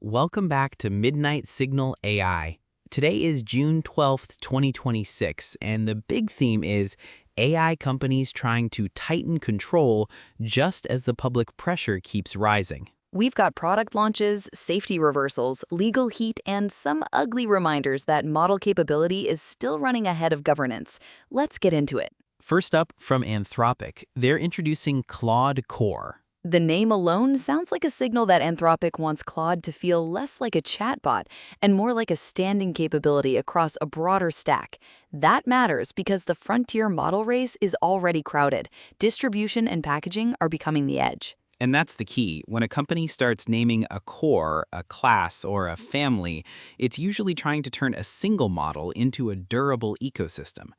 welcome back to Midnight Signal AI. Today is June 12th, 2026, and the big theme is AI companies trying to tighten control just as the public pressure keeps rising. We've got product launches, safety reversals, legal heat, and some ugly reminders that model capability is still running ahead of governance. Let's get into it. First up, from Anthropic, they're introducing Claude Core. The name alone sounds like a signal that Anthropic wants Claude to feel less like a chatbot and more like a standing capability across a broader stack. That matters because the frontier model race is already crowded. Distribution and packaging are becoming the edge. And that's the key. When a company starts naming a core, a class, or a family, it's usually trying to turn a single model into a durable ecosystem.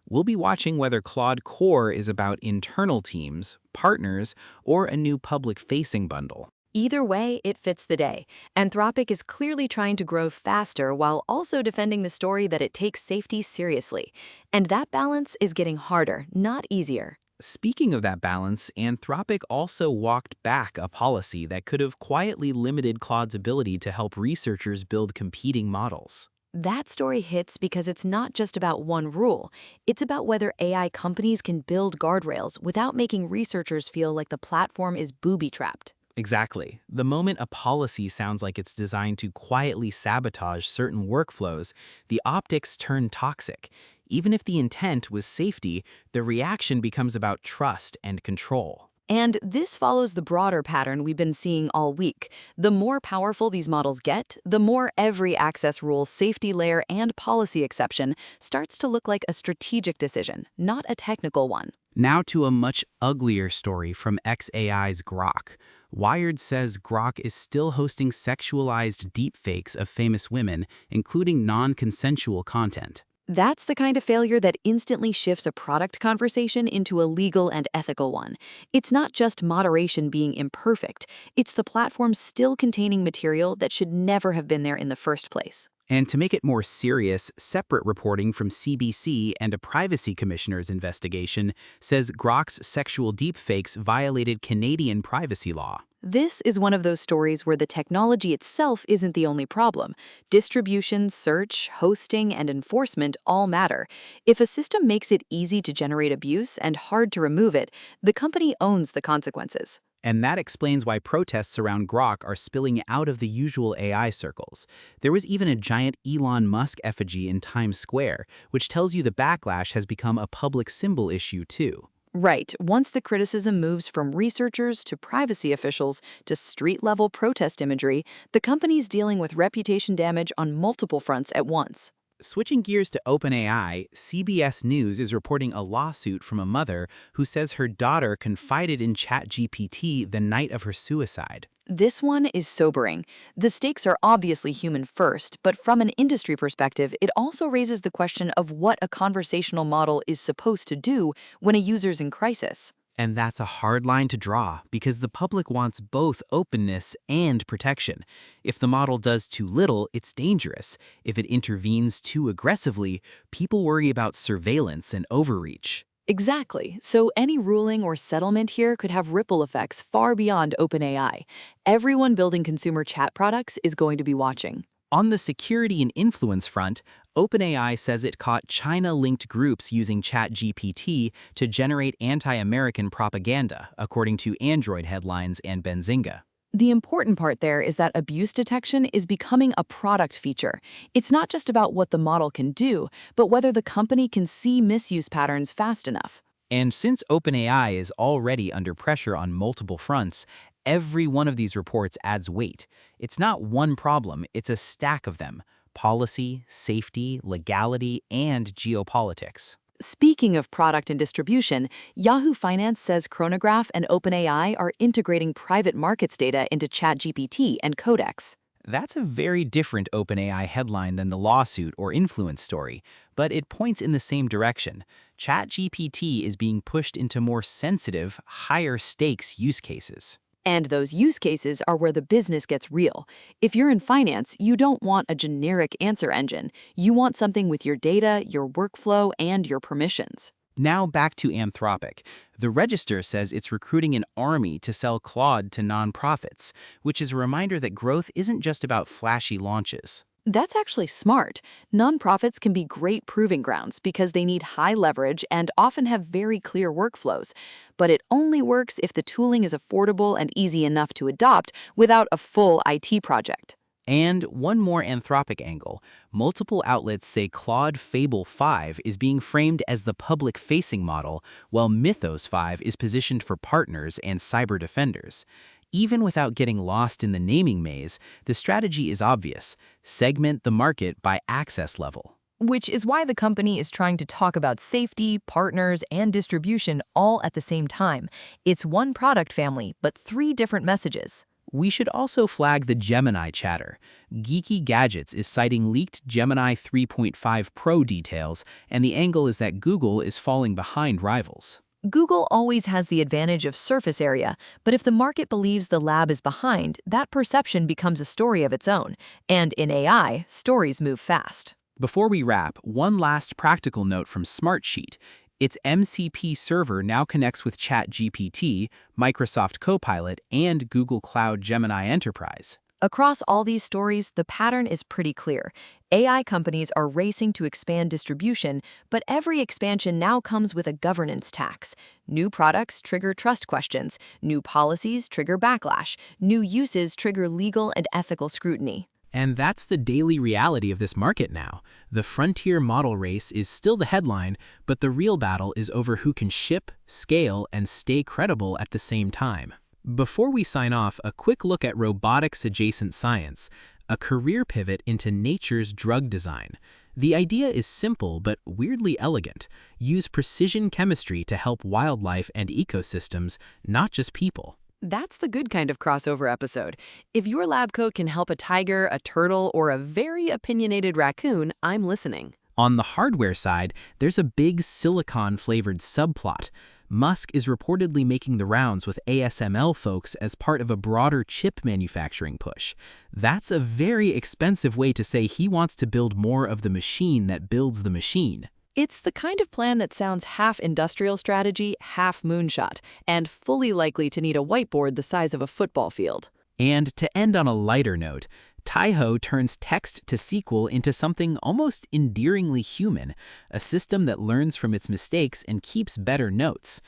We'll be watching whether Claude Core is about internal teams, partners, or a new public-facing bundle. Either way, it fits the day. Anthropic is clearly trying to grow faster while also defending the story that it takes safety seriously. And that balance is getting harder, not easier. Speaking of that balance, Anthropic also walked back a policy that could have quietly limited Claude's ability to help researchers build competing models. That story hits because it's not just about one rule. It's about whether AI companies can build guardrails without making researchers feel like the platform is booby-trapped. Exactly. The moment a policy sounds like it's designed to quietly sabotage certain workflows, the optics turn toxic. Even if the intent was safety, the reaction becomes about trust and control. And this follows the broader pattern we've been seeing all week. The more powerful these models get, the more every access rule, safety layer, and policy exception starts to look like a strategic decision, not a technical one. Now to a much uglier story from xAI's Grok. Wired says Grok is still hosting sexualized deepfakes of famous women, including non-consensual content. That's the kind of failure that instantly shifts a product conversation into a legal and ethical one. It's not just moderation being imperfect, it's the platform still containing material that should never have been there in the first place. And to make it more serious, separate reporting from CBC and a privacy commissioner's investigation says Grok's sexual deepfakes violated Canadian privacy law. This is one of those stories where the technology itself isn't the only problem. Distribution, search, hosting, and enforcement all matter. If a system makes it easy to generate abuse and hard to remove it, the company owns the consequences. And that explains why protests around Grok are spilling out of the usual AI circles. There was even a giant Elon Musk effigy in Times Square, which tells you the backlash has become a public symbol issue too. Right. Once the criticism moves from researchers to privacy officials to street-level protest imagery, the company's dealing with reputation damage on multiple fronts at once. Switching gears to OpenAI, CBS News is reporting a lawsuit from a mother who says her daughter confided in ChatGPT the night of her suicide. This one is sobering. The stakes are obviously human first, but from an industry perspective, it also raises the question of what a conversational model is supposed to do when a user's in crisis. And that's a hard line to draw because the public wants both openness and protection. If the model does too little, it's dangerous. If it intervenes too aggressively, people worry about surveillance and overreach. Exactly. So any ruling or settlement here could have ripple effects far beyond OpenAI. Everyone building consumer chat products is going to be watching. On the security and influence front, OpenAI says it caught China-linked groups using ChatGPT to generate anti-American propaganda, according to Android headlines and Benzinga. The important part there is that abuse detection is becoming a product feature. It's not just about what the model can do, but whether the company can see misuse patterns fast enough. And since OpenAI is already under pressure on multiple fronts, every one of these reports adds weight. It's not one problem, it's a stack of them: policy, safety, legality, and geopolitics. Speaking of product and distribution, Yahoo Finance says Chronograph and OpenAI are integrating private markets data into ChatGPT and Codex. That's a very different OpenAI headline than the lawsuit or influence story, but it points in the same direction. ChatGPT is being pushed into more sensitive, higher-stakes use cases. And those use cases are where the business gets real. If you're in finance, you don't want a generic answer engine. You want something with your data, your workflow, and your permissions. Now back to Anthropic. The Register says it's recruiting an army to sell Claude to nonprofits, which is a reminder that growth isn't just about flashy launches. That's actually smart. Nonprofits can be great proving grounds because they need high leverage and often have very clear workflows. But it only works if the tooling is affordable and easy enough to adopt without a full IT project. And one more Anthropic angle. Multiple outlets say Claude Fable 5 is being framed as the public-facing model, while Mythos 5 is positioned for partners and cyber defenders. Even without getting lost in the naming maze, the strategy is obvious: segment the market by access level. Which is why the company is trying to talk about safety, partners, and distribution all at the same time. It's one product family, but three different messages. We should also flag the Gemini chatter. Geeky Gadgets is citing leaked Gemini 3.5 Pro details, and the angle is that Google is falling behind rivals. Google always has the advantage of surface area, but if the market believes the lab is behind, that perception becomes a story of its own. And in AI, stories move fast. Before we wrap, one last practical note from Smartsheet. Its MCP server now connects with ChatGPT, Microsoft Copilot, and Google Cloud Gemini Enterprise. Across all these stories, the pattern is pretty clear. AI companies are racing to expand distribution, but every expansion now comes with a governance tax. New products trigger trust questions, new policies trigger backlash, new uses trigger legal and ethical scrutiny. And that's the daily reality of this market now. The frontier model race is still the headline, but the real battle is over who can ship, scale, and stay credible at the same time. Before we sign off, a quick look at robotics-adjacent science, a career pivot into nature's drug design. The idea is simple but weirdly elegant. Use precision chemistry to help wildlife and ecosystems, not just people. That's the good kind of crossover episode. If your lab coat can help a tiger, a turtle, or a very opinionated raccoon, I'm listening. On the hardware side, there's a big silicon-flavored subplot. Musk is reportedly making the rounds with ASML folks as part of a broader chip manufacturing push. That's a very expensive way to say he wants to build more of the machine that builds the machine. It's the kind of plan that sounds half industrial strategy, half moonshot, and fully likely to need a whiteboard the size of a football field. And to end on a lighter note, Taiho turns text to SQL into something almost endearingly human, a system that learns from its mistakes and keeps better notes.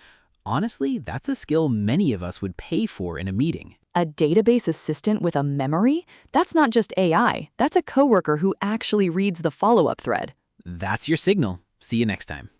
Honestly, that's a skill many of us would pay for in a meeting. A database assistant with a memory? That's not just AI, that's a coworker who actually reads the follow-up thread. That's your signal. See you next time.